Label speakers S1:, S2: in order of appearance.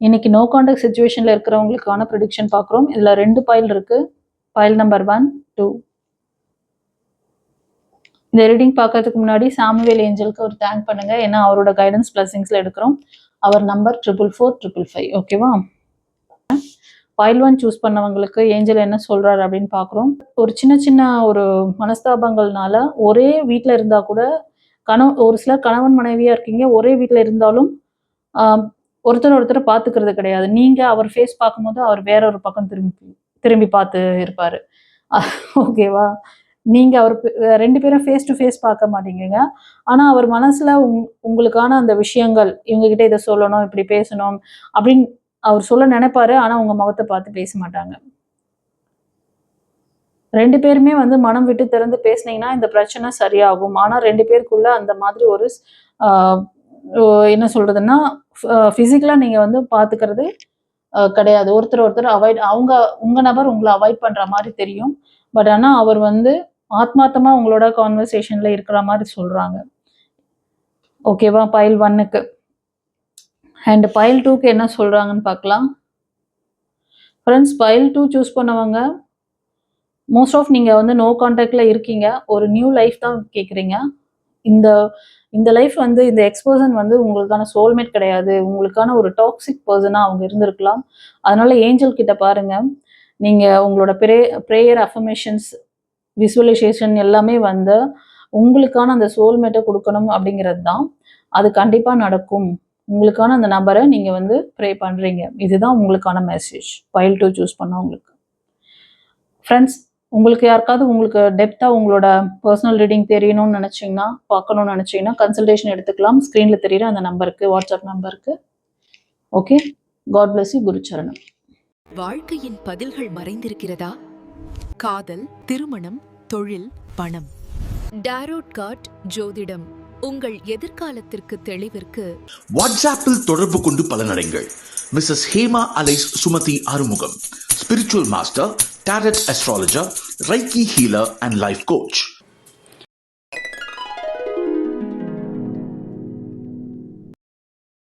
S1: இன்னைக்கு no contact சுச்சுவேஷன்ல இருக்கிறவங்களுக்கான prediction பார்க்குறோம். இதுல 2 பைல் இருக்கு. File number 1, 2. இந்த ரீடிங் பார்க்கறதுக்கு முன்னாடி சாமுவேல் ஏஞ்சலுக்கு ஒரு தேங்க் பண்ணுங்க. ஏன்னா அவரோட கைடன்ஸ் பிளஸிங்ஸ்ல எடுக்கிறோம். அவர் நம்பர் 44455. ஓகேவா? பைல் 1 சூஸ் பண்ணவங்களுக்கு ஏஞ்சல் என்ன சொல்றாரு அப்படின்னு பார்க்குறோம். ஒரு சின்ன சின்ன ஒரு மனஸ்தாபங்கள்னால ஒரே வீட்டில் இருந்தா கூட ஒரு சிலர் கணவன் மனைவியா இருக்கீங்க, ஒரே வீட்டில் இருந்தாலும் ஒருத்தர் பார்த்துக்கிறது கிடையாது. நீங்க அவர் ஃபேஸ் பார்க்கும்போது அவர் வேற ஒரு பக்கம் திரும்பி பார்த்து இருப்பாரு. ஓகேவா? நீங்க அவர் 2 பேரும் ஃபேஸ் டு ஃபேஸ் பார்க்க மாட்டீங்க. ஆனா அவர் மனசுல உங்களுக்கான அந்த விஷயங்கள், இவங்க கிட்ட இதை சொல்லணும், இப்படி பேசணும் அப்படின்னு அவர் சொல்ல நினைப்பாரு. ஆனா உங்க முகத்தை பார்த்து பேச மாட்டாங்க. 2 பேருமே மனம் விட்டு திறந்து பேசுனீங்கன்னா இந்த பிரச்சனை சரியாகும். ஆனா 2 பேருக்குள்ள அந்த மாதிரி ஒரு என்ன சொல்றதுன்னா, பிசிக்கலா நீங்க பாத்துக்கிறது கிடையாது. ஒருத்தர் அவாய்ட் உங்க நபர் உங்களை அவாய்ட் பண்ற மாதிரி தெரியும். பட் ஆனா அவர் ஆத்மார்த்தமா உங்களோட கான்வர்சேஷன்ல இருக்கிற மாதிரி சொல்றாங்க. ஓகேவா? பைல் 1க்கு. அண்ட் பைல் 2க்கு என்ன சொல்றாங்கன்னு பார்க்கலாம். ஃப்ரெண்ட்ஸ், பைல் 2 சூஸ் பண்ணவங்க மோஸ்ட் ஆஃப் நீங்க நோ கான்டாக்ட்ல இருக்கீங்க. ஒரு நியூ லைஃப் தான் கேட்குறீங்க. இந்த லைஃப் இந்த எக்ஸ்பர்சன் உங்களுக்கான சோல்மேட் கிடையாது. உங்களுக்கான ஒரு டாக்ஸிக் பர்சனா அவங்க இருந்திருக்கலாம். அதனால ஏஞ்சல் கிட்ட பாருங்க. நீங்க உங்களோட ப்ரேயர், அஃபர்மேஷன்ஸ், விசுவலைசேஷன் எல்லாமே உங்களுக்கான அந்த சோல்மேட்டை கொடுக்கணும் அப்படிங்கிறது தான். அது கண்டிப்பா நடக்கும். உங்களுக்கான அந்த நபரை நீங்க ப்ரே பண்றீங்க. இதுதான் உங்களுக்கான மெசேஜ் பைல் 2 சூஸ் பண்ணவங்களுக்கு. ஃப்ரெண்ட்ஸ், உங்களுக்கு யாருக்காவது உங்களுக்கு டெப்தா உங்களோட பர்சனல் ரீடிங் தெரியணும்னு நினைச்சீங்கன்னா, பார்க்கணும்னு நினைச்சீங்கன்னா கன்சல்டேஷன் எடுத்துக்கலாம். ஸ்க்ரீன்ல தெரியுற அந்த நம்பருக்கு, வாட்ஸ்அப் நம்பருக்கு. Okay, god bless you. குருச்சரணம்.
S2: வாழ்க்கையின் பதில்கள் மறைந்திருக்கிறதா? காதல், திருமணம், தொழில், பணம். டாரோட் கார்ட் ஜோதிடம் உங்கள் எதிர்காலத்திற்கு தெளிவிற்கு
S3: வாட்ஸ்அப்பில் தொடர்பு கொண்டு பலனடைங்கள். Mrs Hema alias Sumathi Arumugam, spiritual master, tarot astrologer, reiki healer and life coach.